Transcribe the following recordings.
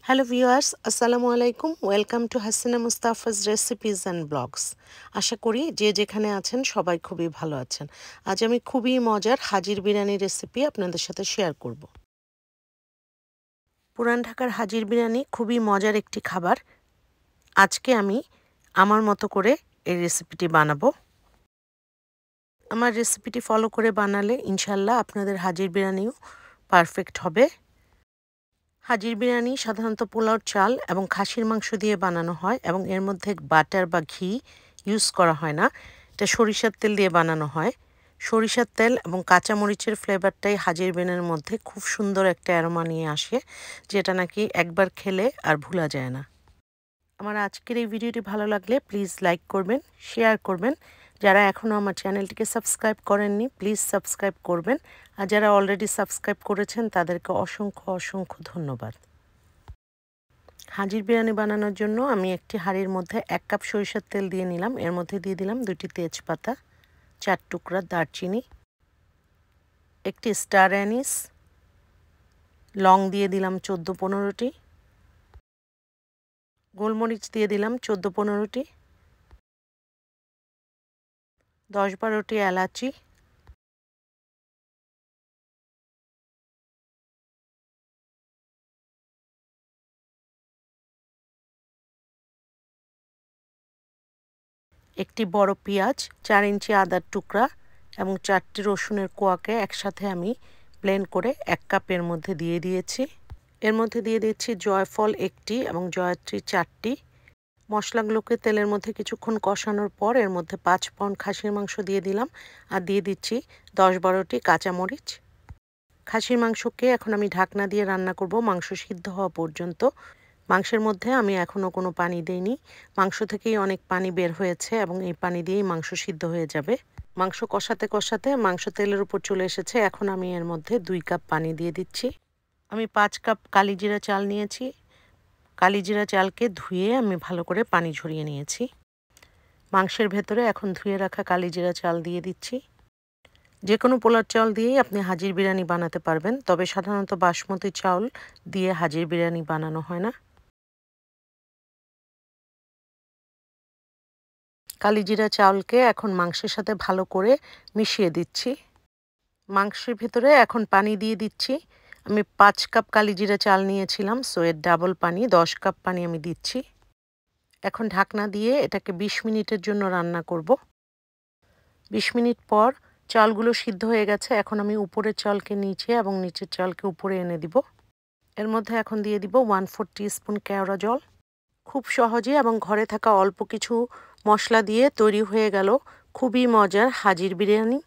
Hello viewers, আসসালামু আলাইকুম। Welcome to Hasina Mustafa's recipes and blogs. আশা করি যে যেখানে আছেন সবাই খুবই ভালো আছেন। আজ আমি খুবই মজার হাজির বিরিয়ানি রেসিপি আপনাদের সাথে শেয়ার করব। পুরান ঢাকার হাজির বিরিয়ানি খুবই মজার একটি খাবার। আজকে আমি আমার মতো করে এই রেসিপিটি বানাবো। আমার রেসিপিটি ফলো করে বানালে ইনশাল্লাহ আপনাদের হাজির বিরিয়ানিও পারফেক্ট হবে। হাজির বিরিয়ানি সাধারণত পোলাওর চাল এবং খাসির মাংস দিয়ে বানানো হয় এবং এর মধ্যে বাটার বা ঘি ইউজ করা হয় না। এটা সরিষার তেল দিয়ে বানানো হয়। সরিষার তেল এবং কাঁচামরিচের ফ্লেভারটাই হাজির বিরিয়ানির মধ্যে খুব সুন্দর একটা অ্যারোমা নিয়ে আসে, যেটা নাকি একবার খেলে আর ভোলা যায় না। আমার আজকের এই ভিডিওটি ভালো লাগলে প্লিজ লাইক করবেন, শেয়ার করবেন। যারা এখনও আমার চ্যানেলটিকে সাবস্ক্রাইব করেননি প্লিজ সাবস্ক্রাইব করবেন, আর যারা অলরেডি সাবস্ক্রাইব করেছেন তাদেরকে অসংখ্য অসংখ্য ধন্যবাদ। হাজির বিরিয়ানি বানানোর জন্য আমি একটি হাঁড়ির মধ্যে 1 কাপ সরিষার তেল দিয়ে নিলাম। এর মধ্যে দিয়ে দিলাম 2টি তেজপাতা, 4 টুকরা দারচিনি, একটি স্টার অ্যানিস, লং দিয়ে দিলাম 14-15টি, গোলমরিচ দিয়ে দিলাম 14-15টি, 10-12টি এলাচি, একটি বড় পেঁয়াজ, 4 ইঞ্চি আদার টুকরা এবং 4টি রসুনের কোয়াকে একসাথে আমি ব্লেন্ড করে 1 কাপের মধ্যে দিয়ে দিয়েছি। এর মধ্যে দিয়ে দিচ্ছি জয়ফল 1টি এবং জয়ত্রী 4টি। মশলাগুলোকে তেলের মধ্যে কিছুক্ষণ কষানোর পর এর মধ্যে 5 পাউন্ড খাসির মাংস দিয়ে দিলাম আর দিয়ে দিচ্ছি 10-12টি কাঁচামরিচ। খাসির মাংসকে এখন আমি ঢাকনা দিয়ে রান্না করব মাংস সিদ্ধ হওয়া পর্যন্ত। মাংসের মধ্যে আমি এখনও কোনো পানি দেইনি। মাংস থেকেই অনেক পানি বের হয়েছে এবং এই পানি দিয়েই মাংস সিদ্ধ হয়ে যাবে। মাংস কষাতে কষাতে মাংস তেলের উপর চলে এসেছে। এখন আমি এর মধ্যে 2 কাপ পানি দিয়ে দিচ্ছি। আমি 5 কাপ কালিজিরা চাল নিয়েছি। কালিজিরা চালকে ধুয়ে আমি ভালো করে পানি ঝরিয়ে নিয়েছি। মাংসের ভেতরে এখন ধুয়ে রাখা কালিজিরা চাল দিয়ে দিচ্ছি। যে কোনো পোলার চাল দিয়েই আপনি হাজির বিরিয়ানি বানাতে পারবেন, তবে সাধারণত বাসমতি চাউল দিয়ে হাজির বিরিয়ানি বানানো হয় না। কালিজিরা চাউলকে এখন মাংসের সাথে ভালো করে মিশিয়ে দিচ্ছি। মাংসের ভিতরে এখন পানি দিয়ে দিচ্ছি। আমি 5 কাপ কালিজিরা চাল নিয়েছিলাম, সো এর ডাবল পানি 10 কাপ পানি আমি দিচ্ছি। এখন ঢাকনা দিয়ে এটাকে 20 মিনিটের জন্য রান্না করব। 20 মিনিট পর চালগুলো সিদ্ধ হয়ে গেছে। এখন আমি উপরের চালকে নিচে এবং নিচের চালকে উপরে এনে দিব। এর মধ্যে এখন দিয়ে দিব 1/4 টিস্পুন কেওড়া জল। খুব সহজে এবং ঘরে থাকা অল্প কিছু মশলা দিয়ে তৈরি হয়ে গেল খুবই মজার হাজির বিরিয়ানি।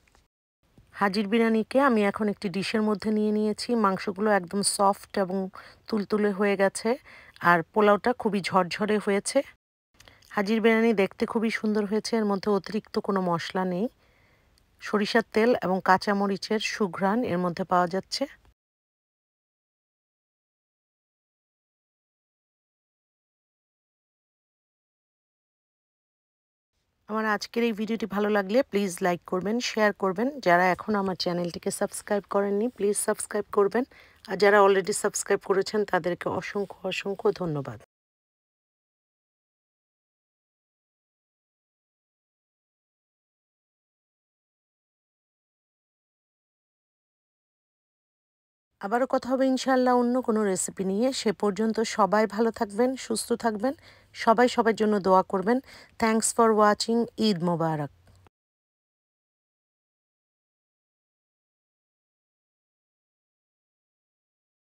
হাজির বিরিয়ানিকে আমি এখন একটি ডিশের মধ্যে নিয়ে নিয়েছি। মাংসগুলো একদম সফট এবং তুলতুলে হয়ে গেছে আর পোলাওটা খুবই ঝরঝরে হয়েছে। হাজির বিরিয়ানি দেখতে খুবই সুন্দর হয়েছে। এর মধ্যে অতিরিক্ত কোনো মশলা নেই। সরিষার তেল এবং কাঁচামরিচের সুঘ্রাণ এর মধ্যে পাওয়া যাচ্ছে। আমার আজকের এই ভিডিওটি ভালো লাগলে প্লিজ লাইক করবেন, শেয়ার করবেন। যারা এখনও আমার চ্যানেলটিকে সাবস্ক্রাইব করেননি প্লিজ সাবস্ক্রাইব করবেন, আর যারা অলরেডি সাবস্ক্রাইব করেছেন তাদেরকে অসংখ্য অসংখ্য ধন্যবাদ। আবারও কথা হবে ইনশাআল্লাহ অন্য কোনো রেসিপি নিয়ে। সে পর্যন্ত সবাই ভালো থাকবেন, সুস্থ থাকবেন। সবাই সবার জন্য দোয়া করবেন। Thanks for watching. Eid Mobarak.